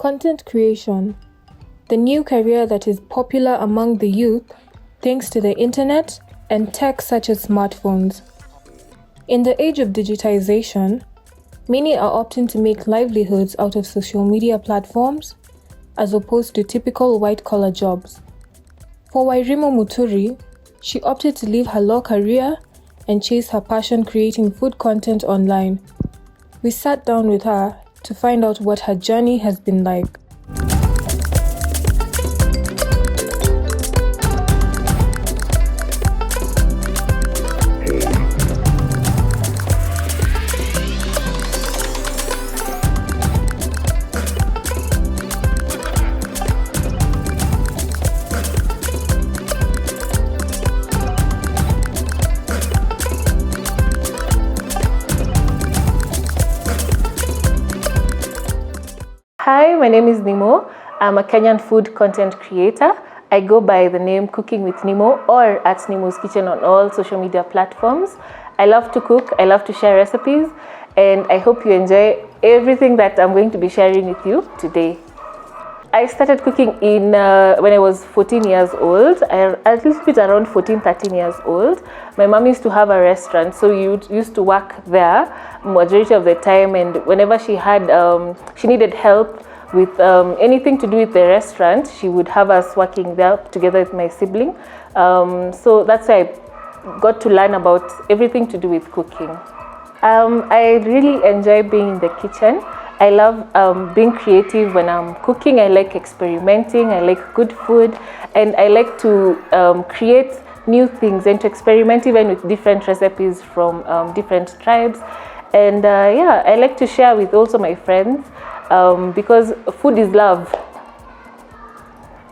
Content creation, the new career that is popular among the youth thanks to the internet and tech such as smartphones. In the age of digitization, many are opting to make livelihoods out of social media platforms as opposed to typical white-collar jobs. For Wairimu Muturi, she opted to leave her law career and chase her passion creating food content online. We sat down with her to find out what her journey has been like. Hi, my name is Nimo. I'm a Kenyan food content creator. I go by the name Cooking with Nimo or at Nimoh'S Kitchen on all social media platforms. I love to cook, I love to share recipes, and I hope you enjoy everything that I'm going to be sharing with you today. I started cooking when I was 14 years old, a little bit around 13 years old. My mom used to have a restaurant, so you used to work there majority of the time, and whenever she had, she needed help with anything to do with the restaurant, she would have us working there together with my sibling. So that's why I got to learn about everything to do with cooking. I really enjoy being in the kitchen. I love being creative when I'm cooking. I like experimenting, I like good food, and I like to create new things and to experiment even with different recipes from different tribes. And yeah, I like to share with also my friends because food is love.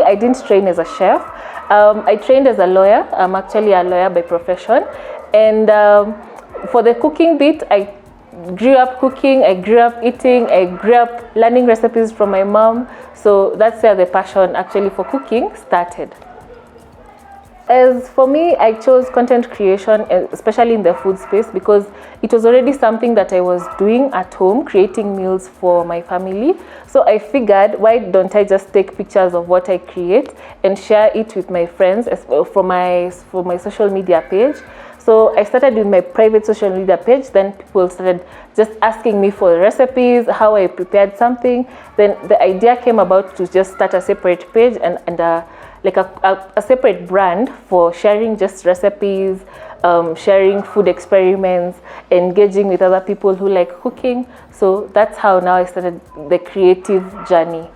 I didn't train as a chef. I trained as a lawyer. I'm actually a lawyer by profession. And for the cooking bit, I grew up cooking, I grew up eating, I grew up learning recipes from my mom. So that's where the passion actually for cooking started. As for me, I chose content creation, especially in the food space, because it was already something that I was doing at home, creating meals for my family. So I figured, why don't I just take pictures of what I create and share it with my friends for my social media page. So I started with my private social media page, then people started just asking me for recipes, how I prepared something. Then the idea came about to just start a separate page and like a separate brand for sharing just recipes, sharing food experiments, engaging with other people who like cooking. So that's how now I started the creative journey.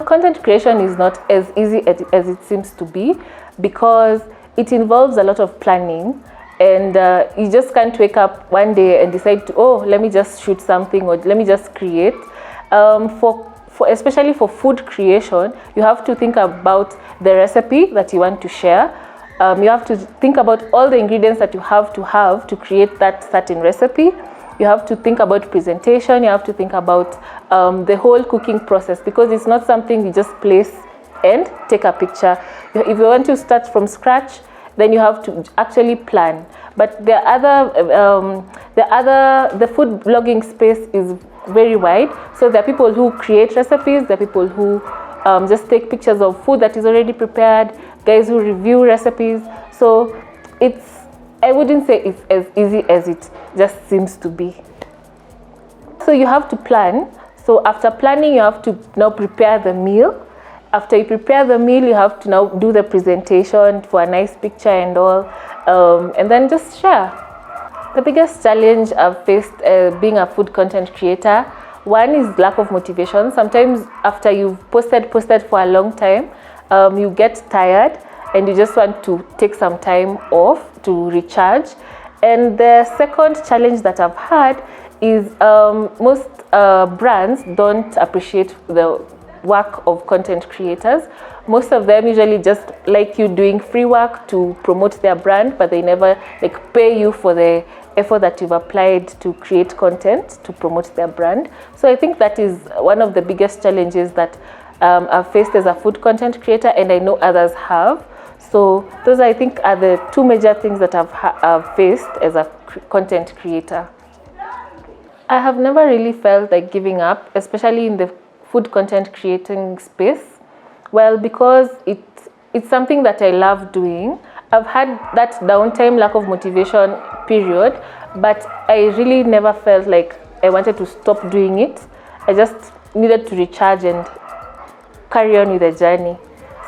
Content creation is not as easy as it seems to be because it involves a lot of planning. And you just can't wake up one day and decide to, oh, let me just shoot something or let me just create. Especially for food creation, you have to think about the recipe that you want to share. You have to think about all the ingredients that you have to create that certain recipe. You have to think about presentation. You have to think about the whole cooking process because it's not something you just place and take a picture. If you want to start from scratch, then you have to actually plan. But the food blogging space is very wide. So there are people who create recipes, there are people who just take pictures of food that is already prepared, guys who review recipes. So I wouldn't say it's as easy as it just seems to be. So you have to plan. So after planning, you have to now prepare the meal. After you prepare the meal, you have to now do the presentation for a nice picture and all, and then just share. The biggest challenge I've faced being a food content creator, one is lack of motivation. Sometimes after you've posted for a long time, you get tired and you just want to take some time off to recharge. And the second challenge that I've had is most brands don't appreciate the work of content creators. Most of them usually just like you doing free work to promote their brand, but they never like pay you for the effort that you've applied to create content to promote their brand. So I think that is one of the biggest challenges that I've faced as a food content creator, and I know others have. So those I think are the two major things that I've faced as a content creator. I have never really felt like giving up, especially in the food content creating space? Well, because it's something that I love doing. I've had that downtime, lack of motivation period, but I really never felt like I wanted to stop doing it. I just needed to recharge and carry on with the journey.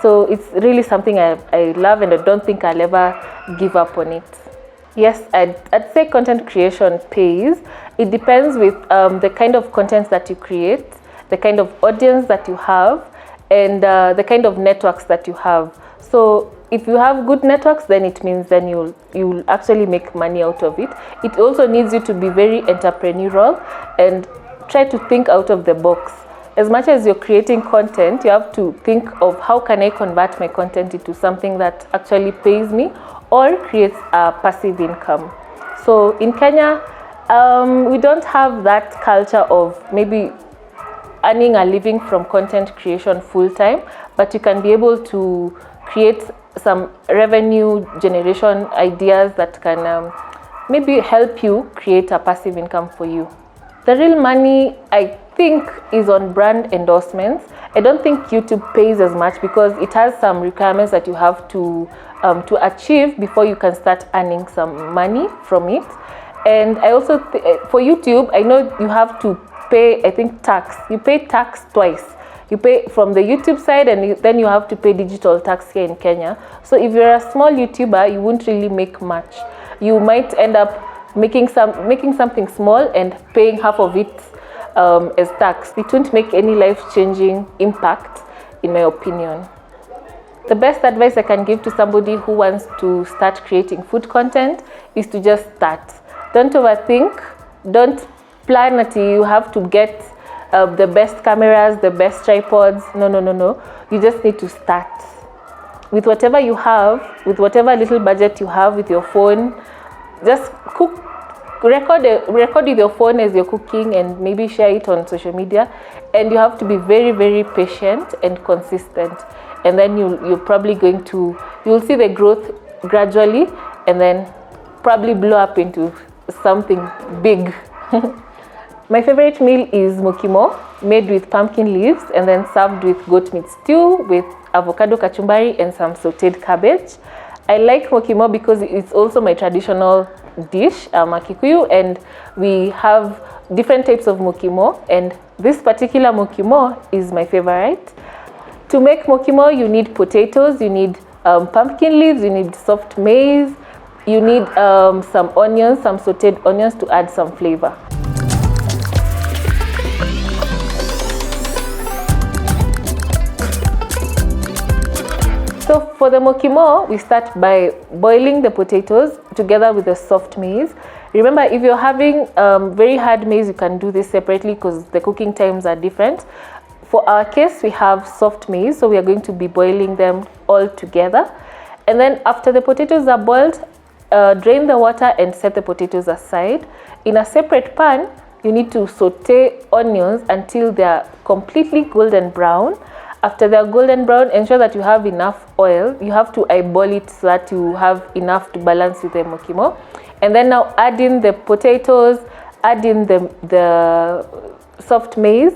So it's really something I love, and I don't think I'll ever give up on it. Yes, I'd say content creation pays. It depends with the kind of content that you create, the kind of audience that you have, and the kind of networks that you have. So if you have good networks, then it means then you'll actually make money out of it. It also needs you to be very entrepreneurial and try to think out of the box. As much as you're creating content, you have to think of how can I convert my content into something that actually pays me or creates a passive income. So in Kenya, we don't have that culture of maybe earning a living from content creation full time, but you can be able to create some revenue generation ideas that can maybe help you create a passive income for you. The real money, I think, is on brand endorsements. I don't think YouTube pays as much because it has some requirements that you have to achieve before you can start earning some money from it. And I also, for YouTube, I know you have to pay, I think, tax. You pay tax twice. You pay from the YouTube side, and then you have to pay digital tax here in Kenya. So if you're a small YouTuber, you won't really make much. You might end up making something small and paying half of it as tax. It won't make any life-changing impact, in my opinion. The best advice I can give to somebody who wants to start creating food content is to just start. Don't overthink. Don't plan until you have to get the best cameras, the best tripods. No. You just need to start. With whatever you have, with whatever little budget you have with your phone, just cook. Record with your phone as you're cooking and maybe share it on social media. And you have to be very, very patient and consistent. And then you're probably you'll see the growth gradually, and then probably blow up into something big. My favorite meal is mokimo, made with pumpkin leaves and then served with goat meat stew with avocado kachumbari and some sauteed cabbage. I like mokimo because it's also my traditional dish. I'm a Kikuyu, and we have different types of mokimo, and this particular mokimo is my favorite. To make mokimo, you need potatoes, you need pumpkin leaves, you need soft maize, you need some onions, some sauteed onions to add some flavor. So for the mokimo, we start by boiling the potatoes together with the soft maize. Remember, if you're having very hard maize, you can do this separately because the cooking times are different. For our case, we have soft maize, so we are going to be boiling them all together. And then after the potatoes are boiled, drain the water and set the potatoes aside. In a separate pan, you need to saute onions until they are completely golden brown. After they are golden brown, ensure that you have enough oil. You have to eyeball it so that you have enough to balance with the mokimo. And then now add in the potatoes, add in the soft maize.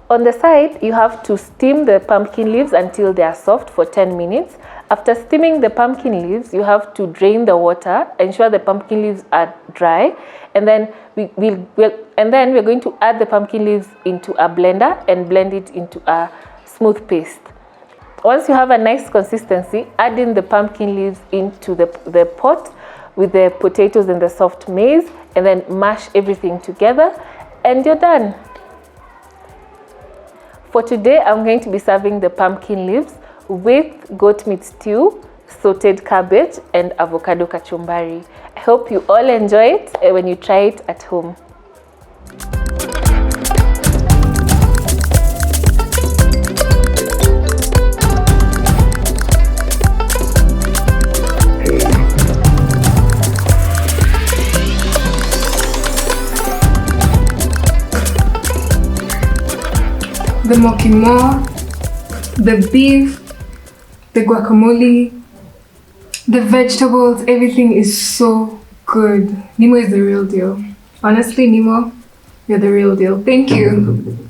On the side, you have to steam the pumpkin leaves until they are soft for 10 minutes. After steaming the pumpkin leaves, you have to drain the water, ensure the pumpkin leaves are dry, and then we're going to add the pumpkin leaves into a blender and blend it into a smooth paste. Once you have a nice consistency, add in the pumpkin leaves into the pot with the potatoes and the soft maize, and then mash everything together, and you're done. For today, I'm going to be serving the pumpkin leaves with goat meat stew, sauteed cabbage, and avocado kachumbari. I hope you all enjoy it when you try it at home. The mokimo, the beef, the guacamole, the vegetables, everything is so good. Nimo is the real deal. Honestly, Nimo, you're the real deal. Thank you.